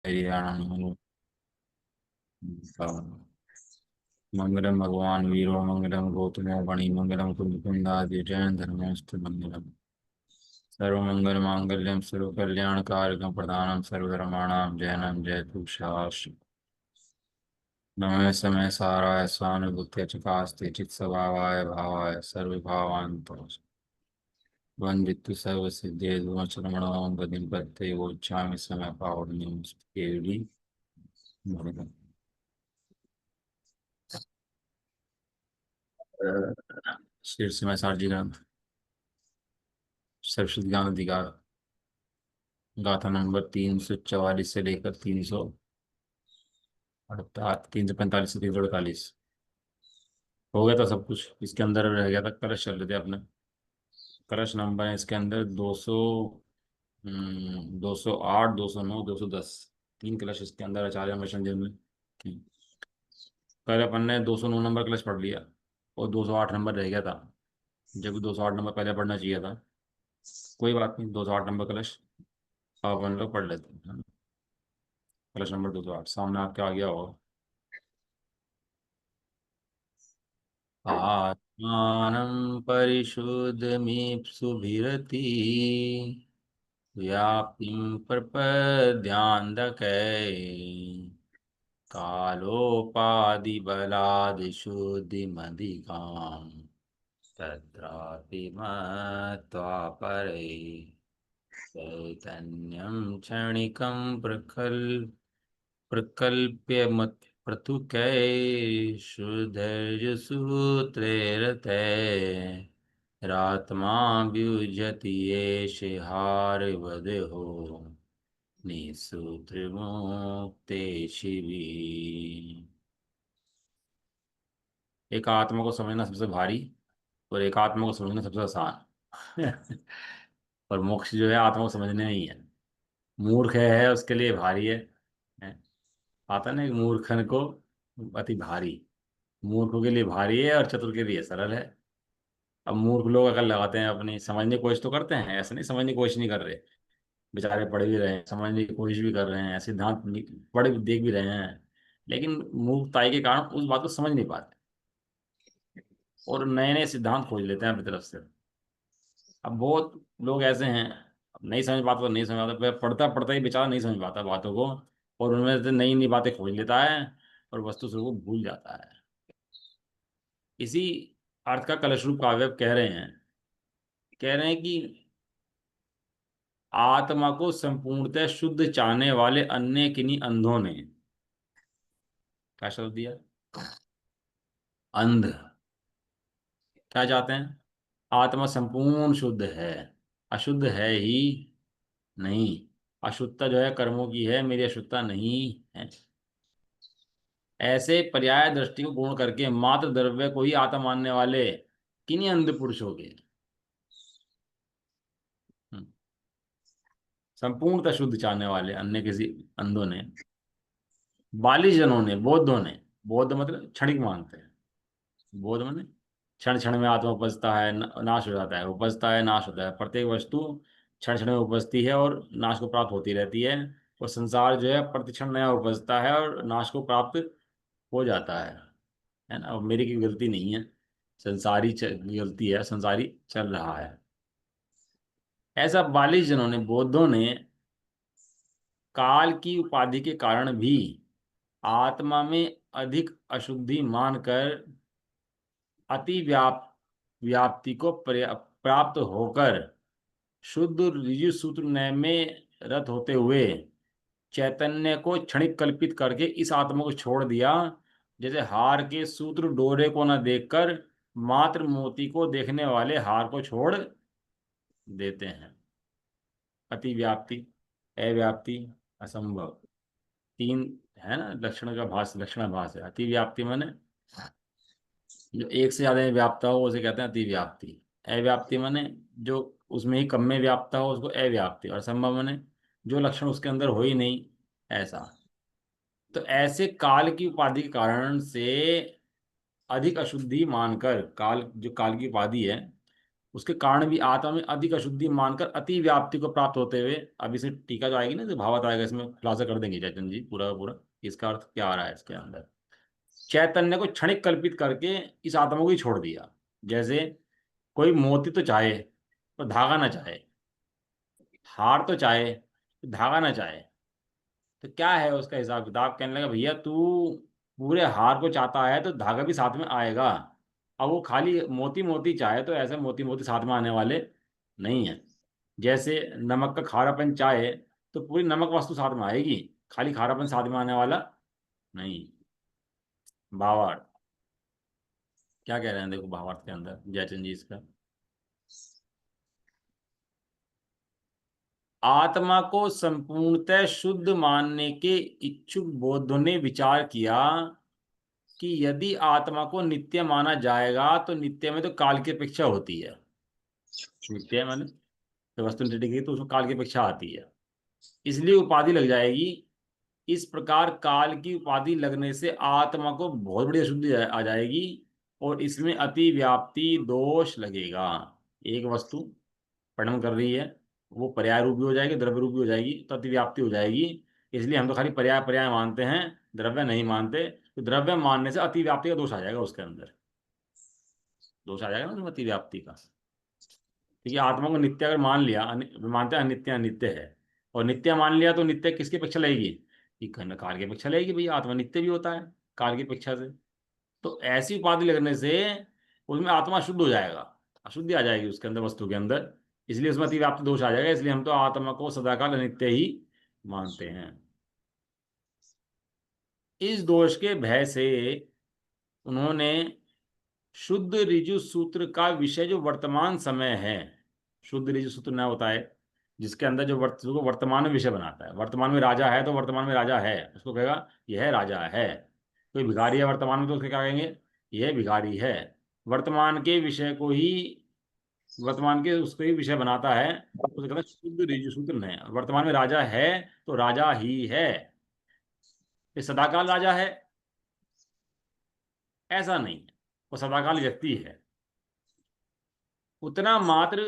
हरियाणा मंगलम भगवान वीरो मंगलम गौतमो मणि मंगलम कुंदादि जैन धर्मोस्तु मंगलम सर्वमंगल मांगल्यम सर्व कल्याण कारकम प्रधानम सर्वधर्माणाम जैनम जयतु शास्त्र नमः समय साराय स्वानुभूत्य चकास्ते चित स्वभावाय भावाय सर्वभावांतो वंदितु सर्व सिद्धे गुणचरमणों गतिम पत्ते वोच्चामि समय पावनी केवली शीर्ष में सारजी ग्रंथ सरस्वती ज्ञान अधिकार गाथा नंबर 344 से लेकर 345 से 348 हो गया था सब कुछ। इसके अंदर रह गया था कलश, चल रहे थे अपने। कलश नंबर है इसके अंदर 208, 209, 210। तीन कलश इसके अंदर आचार्य मिशन में। पहले अपन ने 209 नंबर कलश पढ़ लिया और 208 नंबर रह गया था, जबकि 208 नंबर पहले पढ़ना चाहिए था। कोई बात नहीं, 208 नंबर कलश अब अपन लोग पढ़ लेते हैं। कलश नंबर 208 सामने आपके आ गया होगा। आत्मानं परिशुद्धमीप्सुभिरति व्याप्तिं प्रपद्यांधकै कालोपाधिबलादिशुद्धिमधिकाम् तत्रापि मत्वा परै चैतन्यं क्षणिकं प्रकल्प्य मत् पृथुकैषुधर्यसूत्रैरते रात्मा व्युज्यति येष हारवदेहो निसूत्रमुक्ते शिवी। एक आत्मा को समझना सबसे भारी और एक आत्मा को समझना सबसे आसान। और मोक्ष जो है आत्मा को समझने में ही है। मूर्ख है उसके लिए भारी है? आता ना कि मूर्खन को अति भारी। मूर्खों के लिए भारी है और चतुर के लिए सरल है। अब मूर्ख लोग अकल लगाते हैं, अपनी समझने की कोशिश तो करते हैं, ऐसा नहीं समझने की कोशिश नहीं कर रहे। बेचारे पढ़ भी रहे हैं, समझने की कोशिश भी कर रहे हैं, सिद्धांत पढ़ देख भी रहे हैं, लेकिन मूर्खताई के कारण उस बात को समझ नहीं पाते और नए नए सिद्धांत खोज लेते हैं अपनी तरफ से। अब बहुत लोग ऐसे हैं, अब नहीं समझ पाता तो नहीं समझ पाता, पढ़ता पढ़ता ही बेचारा नहीं समझ पाता बातों को, और उनमें से नई नई बातें खोज लेता है और वस्तु स्वरूप को भूल जाता है। इसी अर्थ का कलश रूप काव्य कह रहे हैं कि आत्मा को संपूर्णतः शुद्ध चाहने वाले अन्य किन्हीं अंधों ने, क्या शब्द दिया, अंध, क्या चाहते हैं? आत्मा संपूर्ण शुद्ध है, अशुद्ध है ही नहीं। अशुद्धता जो है कर्मों की है, मेरी अशुद्धता नहीं है। ऐसे पर्याय दृष्टि को गुण करके मात्र द्रव्य को ही आत्मा मानने वाले किन्हीं अंध पुरुषों के, संपूर्णतः शुद्ध चाहने वाले अन्य किसी अंधों ने, बाली जनों ने, बौद्धों ने, बौद्ध मतलब क्षणिक मानते हैं। बौद्ध माने क्षण क्षण में आत्मा उपजता है, नाश हो जाता है, उपजता है, नाश होता है। प्रत्येक वस्तु क्षण क्षण में उपजती है और नाश को प्राप्त होती रहती है। और संसार जो है प्रतिक्षण नया उपजता है और नाश को प्राप्त हो जाता है ना। और मेरी की गलती नहीं है, संसारी की गलती है, संसारी चल रहा है। ऐसा बालिश जनों ने, बौद्धों ने काल की उपाधि के कारण भी आत्मा में अधिक अशुद्धि मानकर अति व्याप्ति को प्राप्त होकर शुद्ध ऋजु सूत्र नय में रत होते हुए चैतन्य को क्षणिक कल्पित करके इस आत्मा को छोड़ दिया, जैसे हार के सूत्र डोरे को न देखकर मात्र मोती को देखने वाले हार को छोड़ देते हैं। अति व्याप्ति, अव्याप्ति, असंभव, तीन है ना लक्षण का भास, लक्षणाभास है। अति व्याप्ति माने जो एक से ज्यादा में व्याप्ता हो उसे कहते हैं अति व्याप्ति। अव्याप्ति माने जो उसमें ही कम में व्याप्ता हो उसको अव्याप्ति। और असंभव माने जो लक्षण उसके अंदर हो ही नहीं, ऐसा। तो ऐसे काल की उपाधि के कारण से अधिक अशुद्धि मानकर, काल जो काल की उपाधि है उसके कारण भी आत्मा में अधिक अशुद्धि मानकर अति व्याप्ति को प्राप्त होते हुए, अब इसे टीका जो आएगी ना, जो भावार्थ आएगा, इसमें खुलासा कर देंगे चैतन्य जी पूरा का पूरा, इसका अर्थ क्या आ रहा है इसके अंदर। चैतन्य को क्षणिक कल्पित करके इस आत्मा को ही छोड़ दिया। जैसे कोई मोती तो चाहे पर धागा ना चाहे, हार तो चाहे धागा ना चाहे, तो क्या है उसका हिसाब किताब। कहने लगा भैया तू पूरे हार को चाहता है तो धागा भी साथ में आएगा। अब वो खाली मोती मोती चाहे तो ऐसे मोती मोती साथ में आने वाले नहीं है। जैसे नमक का खारापन चाहे तो पूरी नमक वस्तु साथ में आएगी, खाली खारापन साथ में आने वाला नहीं। भावार्थ क्या कह रहे हैं देखो भावार्थ के अंदर जयचंद जी इसका। आत्मा को संपूर्णतः शुद्ध मानने के इच्छुक बौद्धों ने विचार किया कि यदि आत्मा को नित्य माना जाएगा तो नित्य में तो काल की अपेक्षा होती है। नित्य माने तो वस्तु नित्य की तो उसमें काल की अपेक्षा आती है, इसलिए उपाधि लग जाएगी। इस प्रकार काल की उपाधि लगने से आत्मा को बहुत बड़ी अशुद्धि आ जाएगी और इसमें अति व्याप्ति दोष लगेगा। एक वस्तु परिणाम कर रही है, वो पर्याय रूपी हो जाएगी, द्रव्य रूपी हो जाएगी, तो अति व्याप्ति हो जाएगी। इसलिए हम तो खाली पर्याय पर्याय मानते हैं, द्रव्य नहीं मानते। तो द्रव्य मानने से अति व्याप्ति का दोष आ जाएगा, उसके अंदर दोष आ जाएगा ना उसमें अति व्याप्ति का। क्योंकि आत्मा को नित्य अगर मान लिया, मानते हैं अनित्य अनित्य है, और नित्य मान लिया तो नित्य किसकी अपेक्षा लगेगी, कि काल की अपेक्षा लगेगी। भैया आत्मा नित्य भी होता है काल की अपेक्षा से। तो ऐसी उपाधि लगने से उसमें आत्मा शुद्ध हो जाएगा, अशुद्धि आ जाएगी उसके अंदर, वस्तु के अंदर। इसलिए उसमें अतिव्याप्ति दोष आ जाएगा। इसलिए हम तो आत्मा को सदाकाल अनित्य ही मानते हैं। इस दोष के भय से उन्होंने शुद्ध ऋजु सूत्र का विषय जो वर्तमान समय है, शुद्ध ऋजु सूत्र न होता है जिसके अंदर जो उसको वर्तमान में विषय बनाता है। वर्तमान में राजा है तो वर्तमान में राजा है, उसको कहेगा यह राजा है। कोई भिखारी है वर्तमान में तो उसके क्या कहेंगे, यह भिखारी है। वर्तमान के विषय को ही, वर्तमान के उसको ही विषय बनाता है, उसे कहता है शुद्ध ऋजु सूत्र है। वर्तमान में राजा है तो राजा ही है, ये सदाकाल राजा है ऐसा नहीं है, वो सदाकाल व्यक्ति है। उतना मात्र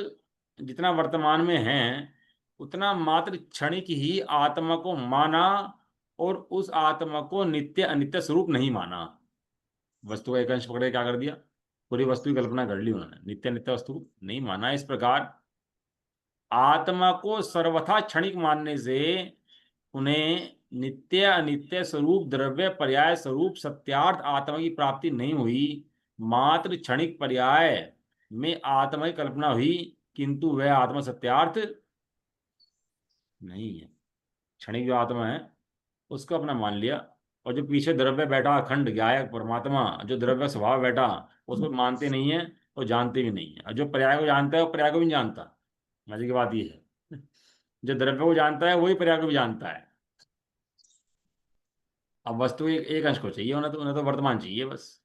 जितना वर्तमान में है उतना मात्र क्षणिक ही आत्मा को माना, और उस आत्मा को नित्य अनित्य स्वरूप नहीं माना। वस्तु का एक अंश पकड़े क्या कर दिया, पूरी वस्तु की कल्पना कर ली उन्होंने, नित्य नित्य वस्तु नहीं माना। इस प्रकार आत्मा को सर्वथा क्षणिक मानने से उन्हें नित्य अनित्य स्वरूप द्रव्य पर्याय स्वरूप सत्यार्थ आत्मा की प्राप्ति नहीं हुई। मात्र क्षणिक पर्याय में आत्मा की कल्पना हुई, किंतु वह आत्मा सत्यार्थ नहीं है। क्षणिक जो आत्मा है उसको अपना मान लिया, और जो पीछे द्रव्य बैठा अखंड गायक परमात्मा, जो द्रव्य स्वभाव बैठा, उसको मानते नहीं है और जानते भी नहीं है। और जो पर्याय को जानता है वो पर्याय को भी नहीं जानता। मजे की बात ये है, जो द्रव्य को जानता है वही पर्याय को भी जानता है। अब वस्तु एक अंश को चाहिए, उन्हें तो वर्तमान चाहिए बस।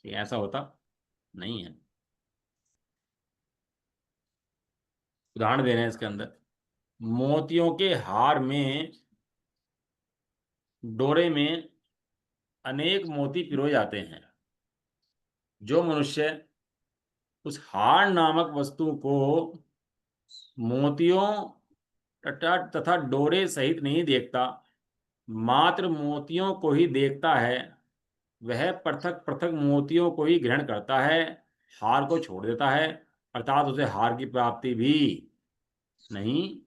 ये ऐसा होता नहीं है। उदाहरण दे रहे हैं इसके अंदर। मोतियों के हार में, डोरे में अनेक मोती पिरोए जाते हैं। जो मनुष्य उस हार नामक वस्तु को मोतियों तथा डोरे सहित नहीं देखता, मात्र मोतियों को ही देखता है, वह पृथक पृथक मोतियों को ही ग्रहण करता है, हार को छोड़ देता है। अर्थात उसे हार की प्राप्ति भी नहीं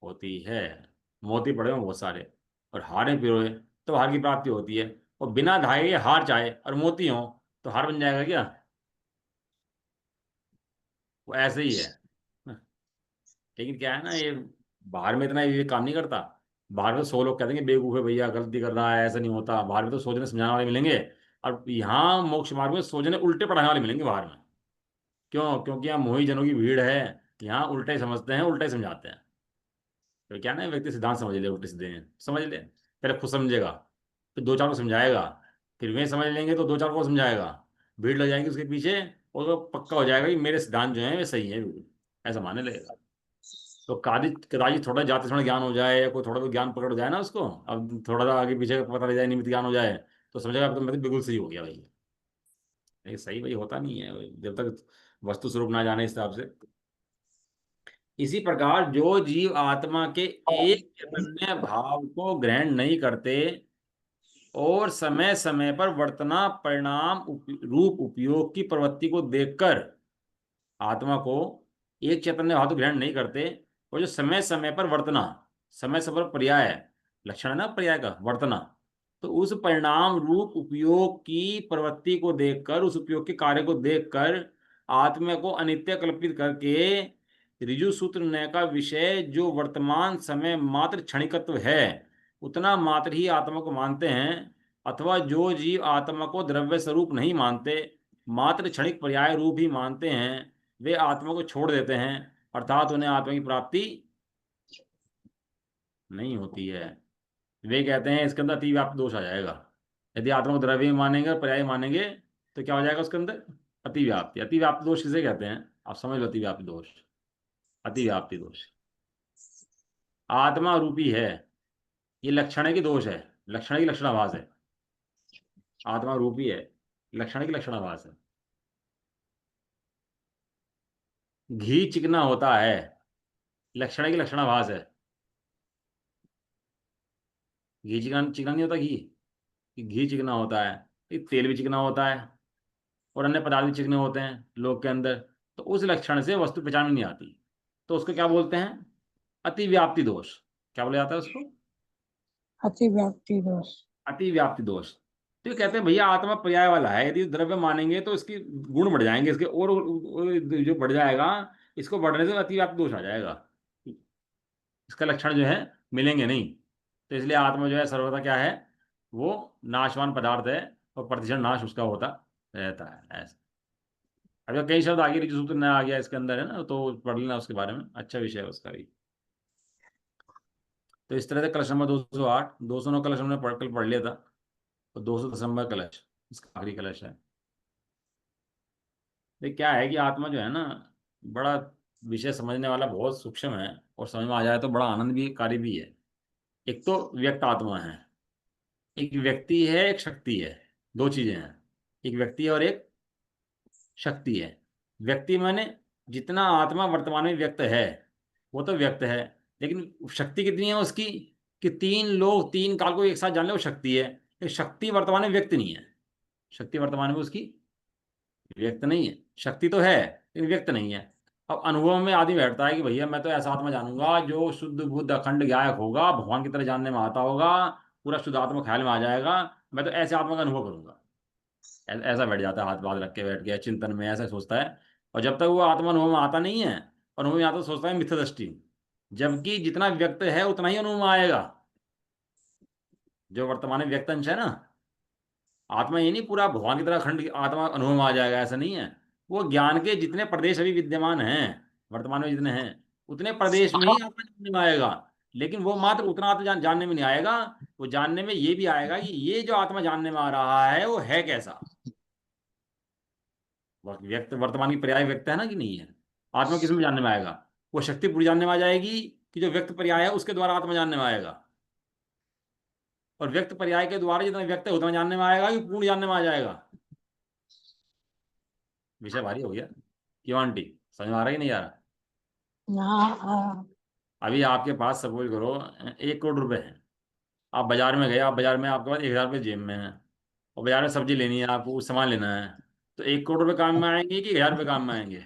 होती है। मोती पड़े हों बहुत सारे और हारें पिरोए तो हार की प्राप्ति होती है, और बिना धागे हार चाहे और मोती हो तो हार बन जाएगा क्या, वो ऐसे ही है। लेकिन क्या है ना, ये बाहर में इतना ये काम नहीं करता। बाहर में तो 100 लोग कहते हैं कि बेवकूफ है भैया, गलती कर रहा है, ऐसा नहीं होता। बाहर में तो सोचने समझाने वाले मिलेंगे, और यहाँ मोक्ष मार्ग में सोचने उल्टे पढ़ाने वाले मिलेंगे बाहर में। क्यों? क्योंकि यहाँ मोही जनों की भीड़ है, यहाँ उल्टे समझते हैं उल्टे समझाते हैं। तो क्या ना, व्यक्ति सिद्धांत समझ ले, उल्टे सीधे हैं समझ ले, पहले खुद समझेगा, फिर दो चार को समझाएगा, फिर वे समझ लेंगे तो दो चार को समझाएगा, भीड़ लग जाएगी उसके पीछे, और वो पक्का हो जाएगा कि मेरे सिद्धांत जो हैं वे सही है बिल्कुल, ऐसा मानने लगेगा। तो कदाचित कदाचित थोड़ा जाते समय ज्ञान हो जाए, या कोई थोड़ा बहुत ज्ञान पकड़ हो जाए ना उसको, अब थोड़ा सा आगे पीछे का पता लग जाए, निमित्त ज्ञान हो जाए, तो समझेगा अब तो मतलब बिल्कुल सही हो गया भाई। लेकिन सही भाई होता नहीं है जब तक वस्तु स्वरूप ना जाने इस हिसाब से। इसी प्रकार जो जीव आत्मा के एक चैतन्य भाव को ग्रहण नहीं करते और समय समय पर वर्तना परिणाम रूप उपयोग की प्रवृत्ति को देखकर आत्मा को एक चैतन्य भाव तो ग्रहण नहीं करते, और जो समय समय पर वर्तना, समय समय पर पर्याय लक्षण है ना पर्याय का वर्तना, तो उस परिणाम रूप उपयोग की प्रवृत्ति को देखकर, उस उपयोग के कार्य को देखकर आत्मा को अनित्य कल्पित करके ऋजु सूत्र न्याय का विषय जो वर्तमान समय मात्र क्षणिकत्व है उतना मात्र ही आत्मा को मानते हैं, अथवा जो जीव आत्मा को द्रव्य स्वरूप नहीं मानते, मात्र क्षणिक पर्याय रूप ही मानते हैं, वे आत्मा को छोड़ देते हैं, अर्थात उन्हें आत्मा की प्राप्ति नहीं होती है। वे कहते हैं इसके अंदर अतिव्याप्त दोष आ जाएगा। यदि आत्मा को द्रव्य मानेंगे और पर्याय मानेंगे तो क्या हो जाएगा उसके अंदर? अतिव्याप्ति। अतिव्याप्त दोष किसे कहते हैं आप समझ लो? अतिव्याप्ति दोष, अतिव्याप्ति दोष आत्मा रूपी है, ये लक्षण की दोष है, लक्षण की लक्षणाभास है। आत्मा रूपी है, लक्षण की लक्षणाभास है। घी चिकना होता है, लक्षण की लक्षणाभास है। घी चिकना चिकना नहीं होता, घी कि घी चिकना होता है, ये तेल भी चिकना होता है और अन्य पदार्थ भी चिकने होते हैं लोग के अंदर, तो उस लक्षण से वस्तु पहचान में नहीं आती, तो उसको क्या बोलते हैं? अतिव्याप्ति दोष। क्या बोला जाता है उसको? अतिव्याप्ति दोष। अतिव्याप्ति दोष। तो ये कहते हैं भैया आत्मा पर्याय वाला है, यदि द्रव्य मानेंगे तो इसके गुण बढ़ जाएंगे, इसके और जो बढ़ जाएगा, इसको बढ़ने से अतिव्याप्ति दोष आ जाएगा, इसका लक्षण जो है मिलेंगे नहीं। तो इसलिए आत्मा जो है सर्वथा क्या है? वो नाशवान पदार्थ है और प्रतिक्षण नाश उसका होता रहता है ऐसा। अभी कई शब्द आगे ऋजु सूत्र नया आ गया इसके अंदर है ना, तो पढ़ लेना उसके बारे में, अच्छा विषय है उसका भी। तो इस तरह से कलश नंबर 208, 209 कलश हमने कल पढ़ लिया था, तो 210 नंबर कलश इसका आखिरी कलश है। ये क्या है कि आत्मा जो है ना, बड़ा विषय समझने वाला, बहुत सूक्ष्म है, और समझ में आ जाए तो बड़ा आनंद भी कारी भी है। एक तो व्यक्त आत्मा है, एक व्यक्ति है, एक शक्ति है, दो चीजें हैं, एक व्यक्ति है और एक शक्ति है। व्यक्ति माने जितना आत्मा वर्तमान में व्यक्त है वो तो व्यक्त है, लेकिन शक्ति कितनी है उसकी कि तीन लोग तीन काल को एक साथ जान ले, वो शक्ति है। लेकिन शक्ति वर्तमान में व्यक्त नहीं है, शक्ति वर्तमान में उसकी व्यक्त नहीं है। शक्ति तो है लेकिन व्यक्त नहीं है। अब अनुभव में आदमी बैठता है कि भैया मैं तो ऐसा आत्मा जानूंगा जो शुद्ध बुद्ध अखंड ज्ञायक होगा, भगवान की तरह जानने में आता होगा, पूरा शुद्ध आत्मा ख्याल में आ जाएगा, मैं तो ऐसे आत्मा का अनुभव करूंगा। ऐसा बैठ जाता है, हाथ बात रख के बैठ गया चिंतन में, ऐसा सोचता है। और जब तक वो आत्मा अनुभव में आता नहीं है, अनुभव में आता तो सोचता है मिथ्या दृष्टि, जबकि जितना व्यक्त है उतना ही अनुभव में आएगा। जो वर्तमान में व्यक्त अंश है ना, आत्मा ये नहीं पूरा भगवान की तरह अखंड आत्मा अनुभव में आ जाएगा, ऐसा नहीं है। वो ज्ञान के जितने प्रदेश अभी विद्यमान हैं, वर्तमान में जितने हैं, उतने प्रदेश में ही आत्मा जानने में आएगा। लेकिन वो मात्र उतना आत्मा जानने में नहीं आएगा, वो जानने में ये भी आएगा कि ये जो आत्मा जानने में आ रहा है वो है कैसा। व्यक्त वर्तमान की पर्याय व्यक्त है ना कि नहीं है। आत्मा किस में जानने में आएगा? वो शक्ति पूरी जानने में आ जाएगी कि जो व्यक्त पर्याय है उसके द्वारा आत्मा जानने में आएगा, और व्यक्त पर्याय के द्वारा जितना व्यक्त है उतना जानने में आएगा कि पूर्ण जानने में आ जाएगा। विषय भारी हो गया क्यों आंटी? समझ में आ रहा है कि नहीं आ रहा? हाँ हाँ। अभी आपके पास सपोज करो 1 करोड़ रुपए है, आप बाजार में गए, आप बाजार में आपके पास 1,000 रुपये जेब में है, और बाजार में सब्जी लेनी है, आपको कुछ सामान लेना है, तो 1 करोड़ रुपये काम में आएंगे कि 1,000 रुपये काम में आएंगे?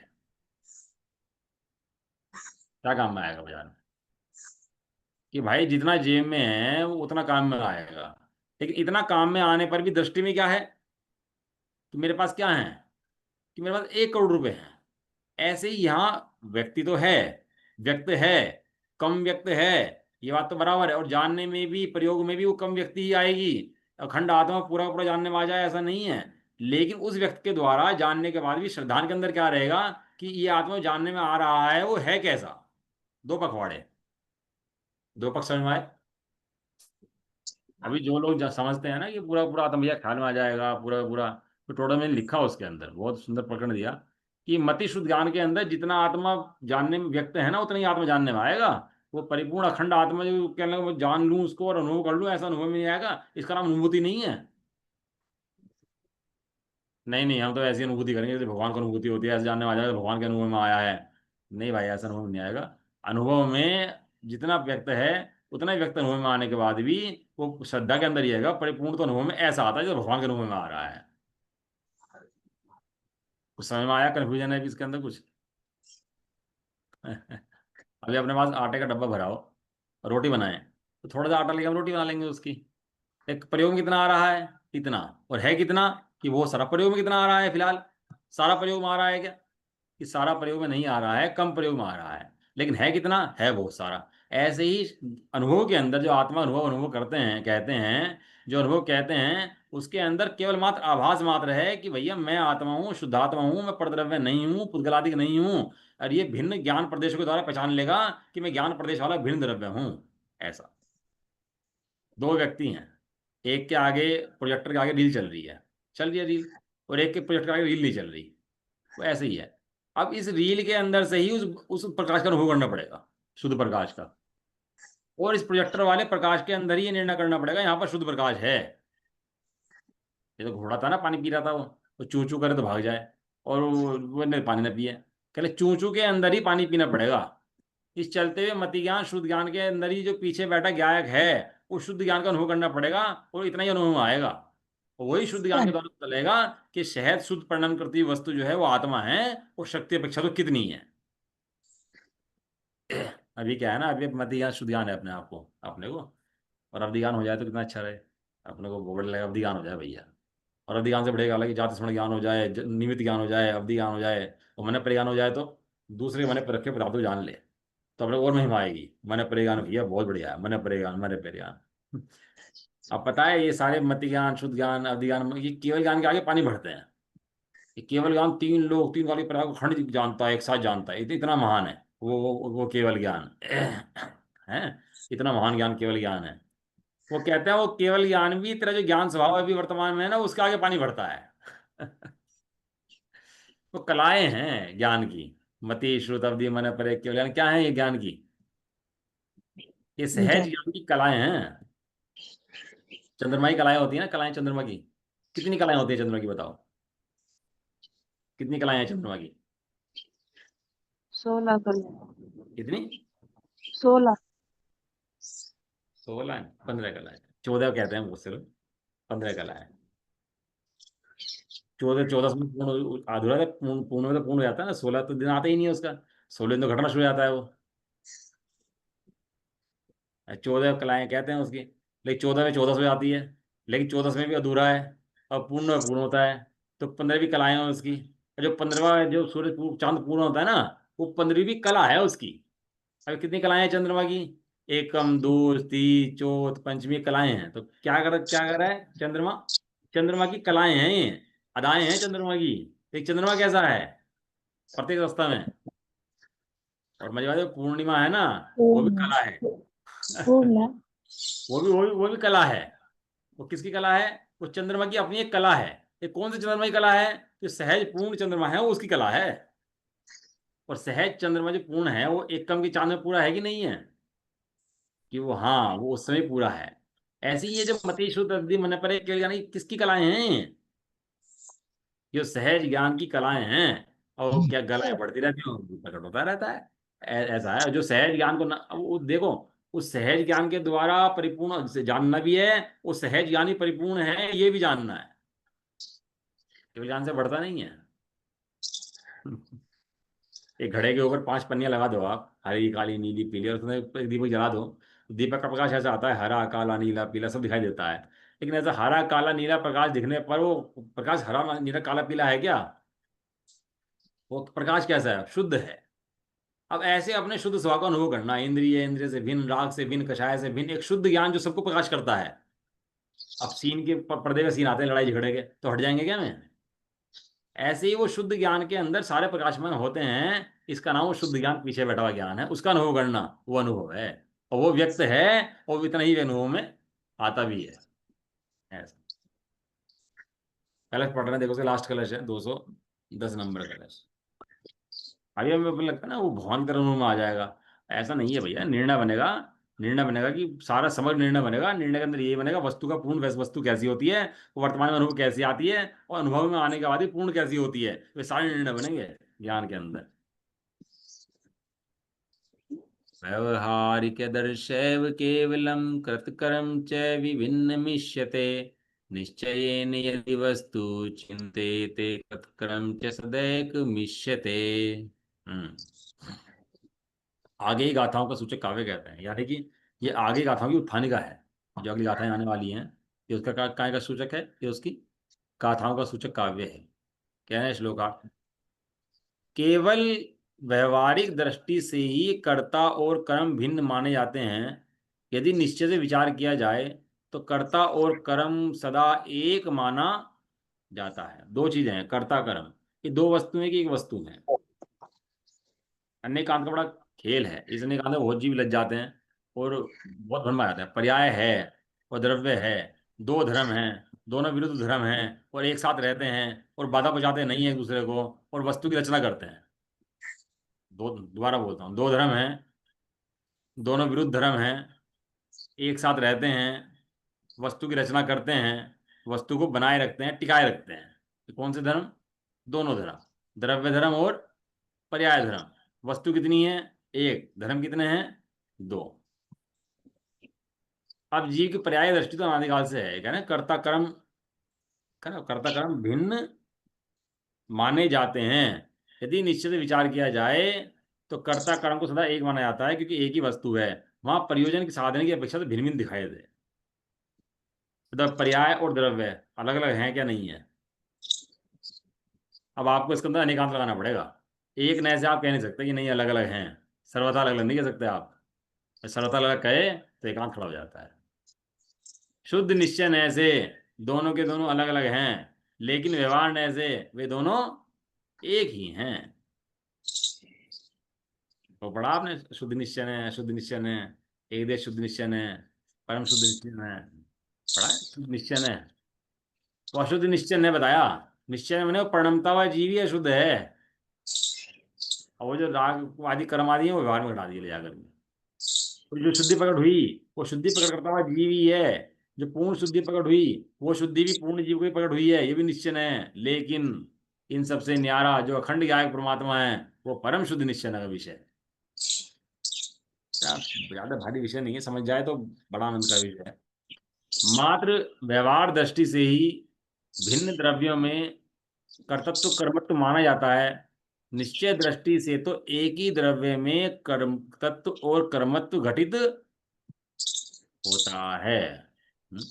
क्या काम में आएगा बाजार में? कि भाई जितना जेब में है वो उतना काम में आएगा। लेकिन इतना काम में आने पर भी दृष्टि में क्या है कि मेरे पास क्या है, कि मेरे पास 1 करोड़ रुपए हैं। ऐसे ही यहाँ व्यक्ति तो है, व्यक्त है, कम व्यक्त है, ये बात तो बराबर है, और जानने में भी प्रयोग में भी वो कम व्यक्ति ही आएगी। अखंड आत्मा पूरा पूरा जानने में आ जाए ऐसा नहीं है। लेकिन उस व्यक्ति के द्वारा जानने के बाद भी श्रद्धान के अंदर क्या रहेगा कि ये आत्मा जानने में आ रहा है वो है कैसा। दो पखवाड़े, दो पक्ष समझ में आए? अभी जो लोग समझते हैं ना कि पूरा पूरा आत्मा भैया ख्याल में आ जाएगा पूरा पूरा, तो टोटल मैंने लिखा उसके अंदर बहुत सुंदर प्रकरण दिया कि मति शुद्ध ज्ञान के अंदर जितना आत्मा जानने में व्यक्त है ना उतना ही आत्मा जानने में आएगा। वो परिपूर्ण अखंड आत्मा जो कहने लगा, मैं जान लूं उसको और अनुभव कर लूं, ऐसा अनुभव में नहीं आएगा, इसका नाम अनुभूति नहीं है। नहीं नहीं, हम तो ऐसी अनुभूति करेंगे जैसे भगवान को अनुभूति होती है, ऐसे जानने में आ जाएगा तो भगवान के अनुभव में आया है। नहीं भाई, ऐसा अनुभव नहीं आएगा। अनुभव में जितना व्यक्त है उतना ही व्यक्त अनुभव में आने के बाद भी वो श्रद्धा के अंदर ही आएगा। परिपूर्ण तो अनुभव में ऐसा आता है जो भगवान के अनुभव में आ रहा है। कुछ समझ में आया? कन्फ्यूजन है भी इसके अंदर कुछ? अभी अपने पास आटे का डब्बा भरा हो, रोटी बनाए, तो थोड़ा सा आटा लेके हम रोटी बना लेंगे उसकी। एक प्रयोग में कितना आ रहा है? इतना। और है कितना? कि वो सारा प्रयोग में कितना आ रहा है फिलहाल? सारा प्रयोग में आ रहा है क्या? कि सारा प्रयोग में नहीं आ रहा है, कम प्रयोग में आ रहा है। लेकिन है कितना? है बहुत सारा। ऐसे ही अनुभव के अंदर जो आत्मा अनुभव अनुभव करते हैं, कहते हैं, जो अनुभव कहते हैं, उसके अंदर केवल मात्र आभास मात्र है कि भैया मैं आत्मा हूँ, शुद्धात्मा हूँ, मैं परद्रव्य नहीं हूँ, पुद्गलादिक नहीं हूँ। और ये भिन्न ज्ञान प्रदेशों के द्वारा पहचान लेगा कि मैं ज्ञान प्रदेश वाला भिन्न द्रव्य हूँ। ऐसा। दो व्यक्ति हैं, एक के आगे, प्रोजेक्टर के आगे रील चल रही है, चल रही है रील, और एक के प्रोजेक्टर के आगे रील नहीं चल रही। वो ऐसे ही है। अब इस रील के अंदर से ही उस प्रकाश का अनुभव करना पड़ेगा, शुद्ध प्रकाश का। और इस प्रोजेक्टर वाले प्रकाश के अंदर ही ये निर्णय करना पड़ेगा यहाँ पर शुद्ध प्रकाश है। ये तो घोड़ा था ना, पानी पी रहा था, वो चू चू करे तो भाग जाए, और वो ने पानी ना पिए। कहले चू चू के अंदर ही पानी पीना पड़ेगा। इस चलते हुए मति ज्ञान शुद्ध ज्ञान के अंदर ही जो पीछे बैठा गायक है, वो शुद्ध ज्ञान का अनुभव करना पड़ेगा, और इतना ही अनुभव में आएगा। और वही शुद्ध ज्ञान के द्वारा चलेगा कि शहद शुद्ध परिणाम करती हुई वस्तु जो है वो आत्मा है, और शक्ति अपेक्षा तो कितनी है। अभी क्या है ना, अभी मति ज्ञान शुद्ध ज्ञान है अपने आप को, अपने को। और अवधि ज्ञान हो जाए तो कितना अच्छा रहे। अपने को बोल लगे अवधि ज्ञान हो जाए भैया। और अवधि ज्ञान से बढ़ेगा अलग, जाति स्मरण ज्ञान हो जाए, निमित्त ज्ञान हो जाए, अवधि ज्ञान हो जाए, और मन परिज्ञान हो जाए, तो दूसरे के मन पर रखे पदार्थों को जान ले, तो अपने को और महिमा आएगी। मन परिज्ञान भैया बहुत बढ़िया है, मन परिज्ञान, मन परिज्ञान। अब पता है ये सारे मति ज्ञान, शुद्ध ज्ञान, अवधि ज्ञान, ये केवल ज्ञान के आगे पानी भरते हैं। ये केवल ज्ञान तीन लोग, तीन वाली प्रकार को खंड जानता है, एक साथ जानता है, इतना महान है वो केवल ज्ञान है। इतना महान ज्ञान केवल ज्ञान है। वो कहते हैं वो केवल ज्ञान भी, तेरा जो ज्ञान स्वभाव अभी वर्तमान में है ना, उसके आगे पानी भरता है। वो कलाएं हैं ज्ञान की। मति श्रुत अवधि मन परे केवल ज्ञान, क्या है ये ज्ञान की? ये सहज ज्ञान की कलाएं हैं। चंद्रमा की कलाएं होती है ना, कलाएं चंद्रमा की। कितनी कलाएं होती है चंद्रमा की, बताओ? कितनी कलाएं हैं चंद्रमा की? 16 कला। कितनी? 16। 16? 15 कलाएं। 14 कहते हैं बहुत से लोग। 15 कलाएं। 14 में पूर्ण अधूरा था, पूर्ण पूर्ण में तो पूर्ण हो जाता है ना। 16 तो दिन आता ही नहीं है उसका। 16 दिन तो घटना शुरू हो जाता है वो। 14 कलाएं कहते हैं उसकी। लेकिन 14 में 14 हो जाती है। लेकिन 14 में भी अधूरा है, और पूर्ण में पूर्ण होता है। तो 15 भी कलाएं हैं उसकी। और जो 15वां, जो सूरज चांद पूर्ण होता है ना, वो 15वीं भी कला है उसकी। अब कितनी कलाएं हैं चंद्रमा की? एकम, दूज, तीज, चौथ, पंचमी कलाएं हैं। तो क्या कर रहा है चंद्रमा? चंद्रमा की कलाएं हैं ये, अदाएं हैं चंद्रमा की। एक चंद्रमा कैसा है? प्रत्येक अवस्था में। और मजे बात है, पूर्णिमा है ना, वो भी पूर्ण। कला है। पूर्ण। वो भी कला है। वो किसकी कला है? वो चंद्रमा की अपनी एक कला है। ये कौन सी चंद्रमा की कला है? जो सहज पूर्ण चंद्रमा है वो उसकी कला है। और सहज चंद्रमा जो पूर्ण है वो एक कम की चांद में पूरा है कि नहीं है? कि वो, हाँ, वो उस समय पूरा है। ऐसे ही ये जो मति शुद्ध अवधि मन परे केवल यानी किसकी कलाएं हैं? जो सहज ज्ञान की कलाएं हैं। और वो क्या गलाएं बढ़ती रहती हैं, प्रकट होता रहता है। ऐसा है जो सहज ज्ञान को ना, अब वो देखो, उस सहज ज्ञान के द्वारा परिपूर्ण से जानना भी है, वो सहज ज्ञान ही परिपूर्ण है ये भी जानना है। केवल ज्ञान से बढ़ता नहीं है। एक घड़े के ऊपर 5 पन्नियां लगा दो आप, हरी, काली, नीली, पीली, और उसमें एक दीपक जला दो, तो दीपक का प्रकाश ऐसा आता है, हरा, काला, नीला, पीला सब दिखाई देता है। लेकिन ऐसा हरा, काला, नीला प्रकाश दिखने पर वो प्रकाश हरा, नीला, काला, पीला है क्या? वो प्रकाश कैसा है? शुद्ध है। अब ऐसे अपने शुद्ध स्वभाव का अनुभव करना, इंद्रिय, इंद्रिय से भिन्न, राग से भिन्न, कषाय से भिन्न, एक शुद्ध ज्ञान जो सबको प्रकाश करता है। अब सीन के पर्दे का सीन आते हैं लड़ाई झगड़े के, तो हट जाएंगे क्या मैं? ऐसे ही वो शुद्ध ज्ञान के अंदर सारे प्रकाशमान होते हैं। इसका नाम वो शुद्ध ज्ञान, पीछे बैठा हुआ ज्ञान है, उसका अनुभव करना, वो अनुभव है। और वो व्यक्त है, और इतना ही अनुभव में आता भी है। ऐसा। कलश पढ़ रहे हैं, देखो से लास्ट कलश है, 210 नंबर कलश। अभी हमें लगता है ना वो भगवान के अनुभव में आ जाएगा। ऐसा नहीं है भैया, निर्णय बनेगा। निर्णय बनेगा कि सारा समग्र निर्णय बनेगा। निर्णय के अंदर ये बनेगा वस्तु का पूर्ण वस्तु कैसी होती है, वर्तमान में अनुभव कैसी आती है, और अनुभव में आने के बाद ही पूर्ण कैसी होती है। वे सारे निर्णय बनेंगे ज्ञान के अंदर। व्यवहारिक दर्शैव केवलं कृतकर्म च विभिन्नमिष्यते। निश्चयेन यदि वस्तु चिन्त्यते कृतकर्म च सदैकमिष्यते। आगे ही गाथाओं का सूचक काव्य कहते हैं, यानी कि ये आगे गाथाओं की उत्थानिका है। जो अगली गाथाएं आने वाली हैं, ये उसका काय का सूचक है, ये उसकी गाथाओं का सूचक काव्य है। क्या है श्लोका? केवल व्यवहारिक दृष्टि से ही कर्ता और कर्म भिन्न माने जाते हैं। यदि निश्चय से विचार किया जाए तो कर्ता और कर्म सदा एक माना जाता है। दो चीजें हैं, कर्ता कर्म, ये दो वस्तुएं की एक वस्तु है। अन्य कांत का बड़ा खेल है। इस अन्य कांत में बहुत जीव लग जाते हैं और बहुत भ्रम आ जाता है। पर्याय है और द्रव्य है, दो धर्म हैं, दोनों विरुद्ध धर्म हैं, और एक साथ रहते हैं और बाधा पहुंचाते नहीं है एक दूसरे को, और वस्तु की रचना करते हैं। दो, दोबारा बोलता हूँ, दो धर्म हैं, दोनों विरुद्ध धर्म हैं, एक साथ रहते हैं, वस्तु की रचना करते हैं, वस्तु को बनाए रखते हैं, टिकाए रखते हैं। तो कौन से धर्म? दोनों धर्म, द्रव्य धर्म और पर्याय धर्म। वस्तु कितनी है? एक। धर्म कितने हैं? दो। अब जीव की पर्याय दृष्टि तो अनादिकाल से है, क्या ना, कर्ता कर्म, कर्ता कर्म भिन्न माने जाते हैं। यदि निश्चित विचार किया जाए तो कर्ता कर्म को सदा एक माना जाता है, क्योंकि एक ही वस्तु है। वहां प्रयोजन की साधन की अपेक्षा तो भिन्न भिन्न दिखाई दे। मतलब पर्याय और द्रव्य अलग अलग हैं क्या? नहीं है। अब आपको इसके अंदर अनेकांत लगाना पड़ेगा। एक नए से आप कह नहीं सकते कि नहीं अलग अलग हैं। सर्वथा अलग अलग नहीं कह सकते आप। सर्वथा अलग कहे तो एकांत खड़ा हो जाता है। शुद्ध निश्चय नय से दोनों के दोनों अलग अलग हैं, लेकिन व्यवहार नय से वे दोनों एक ही हैं। तो पढ़ा आपने, शुद्ध निश्चय है, शुद्ध निश्चय है, एक देश शुद्ध निश्चय है, परम शुद्ध निश्चय है। पढ़ा है शुद्ध निश्चय है। तो अशुद्ध निश्चय ने बताया। निश्चय मैंने वो परिणमता हुआ जीव ही अशुद्ध है, और वो जो राग आदि कर्म आदि है वो व्यवहार में घटा दिए ले जाकर के। तो जो शुद्धि प्रकट हुई वो शुद्धि प्रकट करता हुआ जीव ही है। जो पूर्ण शुद्धि प्रकट हुई वो शुद्धि भी पूर्ण जीव को ही प्रकट हुई है, ये भी निश्चय है। लेकिन इन सबसे न्यारा जो अखंड ज्ञायक परमात्मा है वो परम शुद्ध निश्चय का विषय है। ज्यादा भारी विषय नहीं है, समझ जाए तो बड़ा आनंद का विषय है। मात्र व्यवहार दृष्टि से ही भिन्न द्रव्यों में कर्तत्व कर्मत्व माना जाता है। निश्चय दृष्टि से तो एक ही द्रव्य में कर्म तत्व और कर्मत्व घटित होता है। हम्म?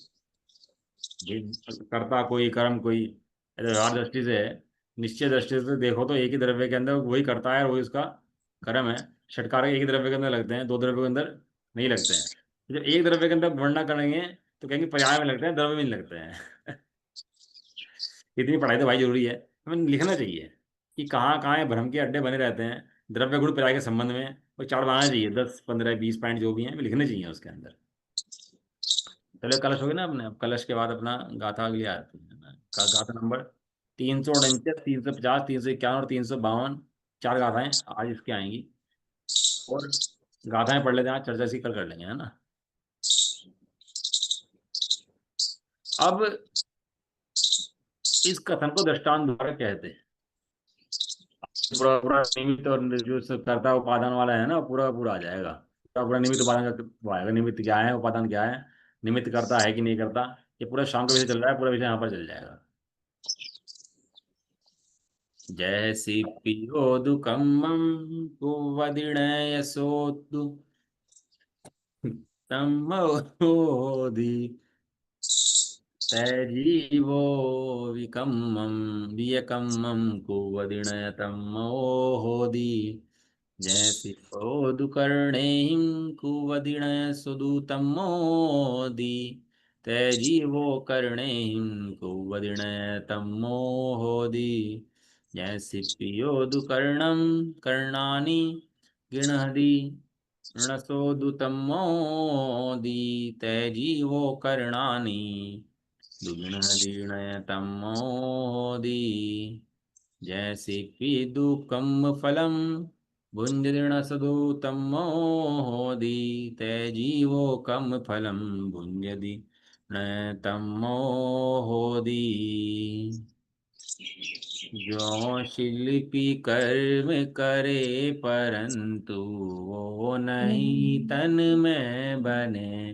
कर्ता कोई कर्म कोई, ऐसे व्यवहार दृष्टि से है। निश्चय दृष्टि से देखो तो एक ही द्रव्य के अंदर वही करता है और वही उसका कर्म है। षटकार एक ही द्रव्य के अंदर लगते हैं, दो द्रव्य के अंदर नहीं लगते हैं। जब एक द्रव्य के अंदर गणना करेंगे तो कहेंगे पर्याय में लगते हैं, द्रव्य में नहीं लगते हैं। इतनी पढ़ाई तो भाई जरूरी है, हमें लिखना चाहिए कि कहाँ कहाँ ये भ्रम के अड्डे बने रहते हैं द्रव्य गुण पर्याय के संबंध में। वो चार्ट बनाना चाहिए, 10 15 20 पॉइंट जो भी हैं लिखने चाहिए उसके अंदर। चलो कलश हो गया ना अपने। अब कलश के बाद अपना गाथा अगली आती है ना, गाथा नंबर 349, 350, 351 और 352। चार गाथाएं आज इसकी आएंगी, और गाथाएं पढ़ लेते हैं, आज चर्चा इसी कल कर लेंगे, है ना। अब इस कथन को दृष्टांत द्वारा कहते हैं। पूरा पूरा निमित्त और जो सब कर्ता उपादान वाला है ना, पूरा पूरा आ जाएगा। पूरा पूरा निमित्त उपादान का वो आएगा। निमित्त क्या है, उपादान क्या है, निमित्त करता है कि नहीं करता। ये पूरा शाम का विषय चल रहा है, पूरा विषय यहाँ पर चल जाएगा। जैसी पिरोदुकम्मं कुवदिनयसोतु तमोधि तैजीवो विकम्मं वियकम्मं कुवदिनयतमोहोदि। जैसी ओदुकर्णेहिं कुवदिनय सुदूतमोदि तैजीवो कर्णेहिं कुवदिनय तमोहोदि। जैसी पियोदुकर्णं कर्णानि गृह्णन्ति ऋणसोदुतमोदि तैजीवो कर्णानि दुगुणदीर्णयतमोदि। जैसे पीदुकम फलम भुञ्जदृढ सदूतं मोहोदी तैजीवो कम फलम भुञ्जति न तं मोहोदी। जो शिल्पी कर्म करे परंतु वो नहीं तन में बने,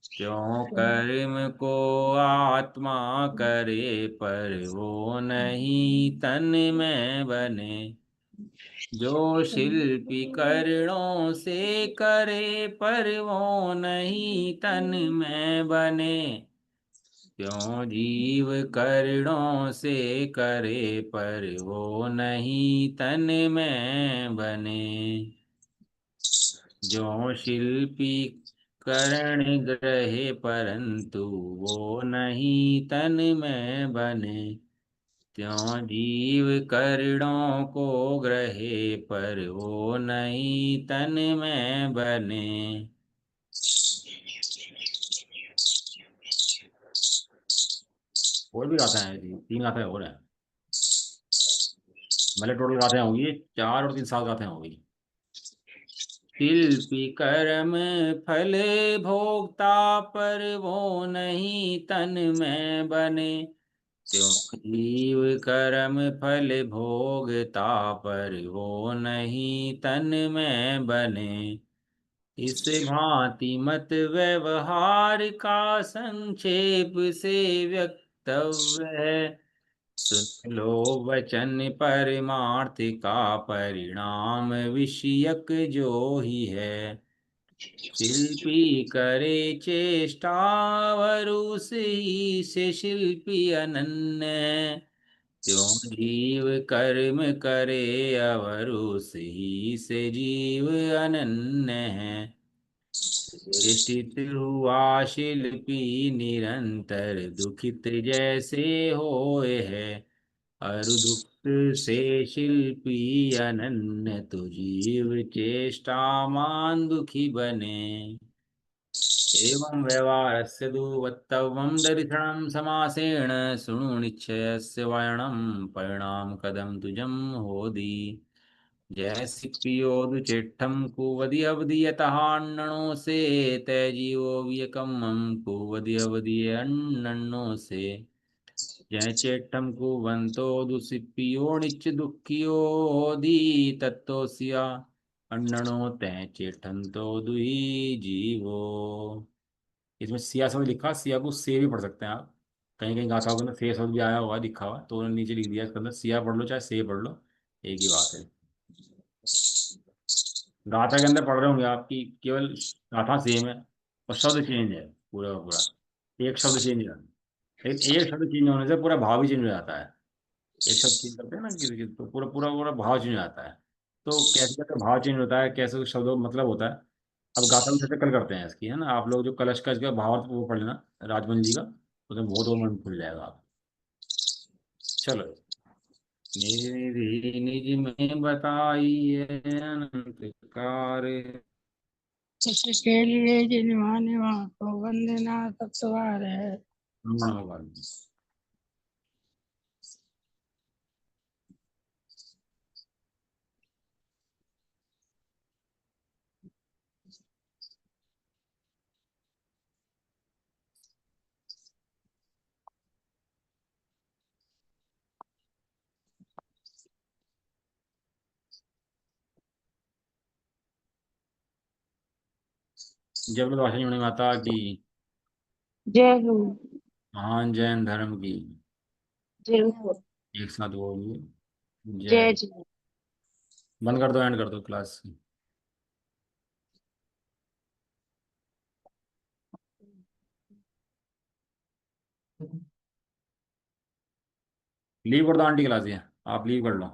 त्यों कर्म को आत्मा करे पर वो नहीं तन में बने। जो शिल्पी कर्णों से करे पर वो नहीं तन में बने, क्यों जीव कर्णों से करे पर वो नहीं तन में बने। जो शिल्पी करण ग्रहे परंतु वो नहीं तन में बने, त्यों जीव कर्णों को ग्रहे पर वो नहीं तन में बने। और भी गाते हैं जी, 3 गाते और हैं। मतलब टोटल गाते होंगी 4 और 3 7 गाते होंगी। शिल्पी कर्म फल भोगता पर वो नहीं तन में बने, त्यों जीव कर्म फल भोगता पर वो नहीं तन में बने। इस भांति मत व्यवहार का संक्षेप से व्यक्तव्य है। सुन लो वचन परमार्थ का परिणाम विषयक जो ही है। शिल्पी करे चेष्टा वरु से शिल्पी अनन्य है। त्यों जीव कर्म करे अवरु से जीव अनन्य है। चेष्टित हुआ शिल्पी निरंतर दुखित जैसे होए है। अरु दुख से शिल्पी अनन्य तो जीव चेष्टा मान दुखी बने। एवं व्यवहारस्य दुवत्तवं दर्शनं समासेन शृणु निश्चयस्य वायणं परिणाम कदम तुजं होदी। जैसी पियोदु चेट्ठम कुवदि अवधि यतहान्ननो से तैजीवो वियकमं कुवदि अवधि अन्ननो से। जय चेट्ठम कुवंतो दुसिपियो निच दुखियो दी तत्तोसिया अन्ननो तै चेट्ठन्तो दुही जीवो। इसमें सिया शब्द लिखा, सिया को से भी पढ़ सकते हैं आप। कहीं कहीं गाथा के अंदर से शब्द भी आया हुआ लिखा हुआ, तो उन्होंने नीचे लिख दिया इसके अंदर सिया पढ़ लो चाहे से पढ़ लो, एक ही बात है। गाथा के अंदर पढ़ रहे होंगे आपकी केवल गाथा सेम है और शब्द चेंज है पूरा का पूरा। एक शब्द चेंज है, लेकिन एक शब्द चेंज होने से पूरा भाव ही चेंज हो जाता है। एक शब्द चेंज करते हैं ना किसी की, तो पूरा पूरा पूरा भाव चेंज हो जाता है। तो कैसे कैसे भाव चेंज होता है, कैसे उस शब्दों का मतलब होता है। अब गाथा में जैसे कल करते हैं इसकी, है ना, आप लोग जो कलश का इसका भावार्थ वो पढ़ लेना राजमन जी का, उसमें बहुत और मन खुल जाएगा आप। चलो। निज निधि निज में बताई है अनंत कार्य। उसके लिए जिनवाने वहाँ को वंदना सब सवार है। हाँ, जब भाषण में माता की, जय हो। महान जैन धर्म की। जय हो। एक साथ बोलिए, जय जय। जय। बंद कर दो, एंड कर दो क्लास। लीव कर दो आंटी क्लास, ये आप लीव कर लो।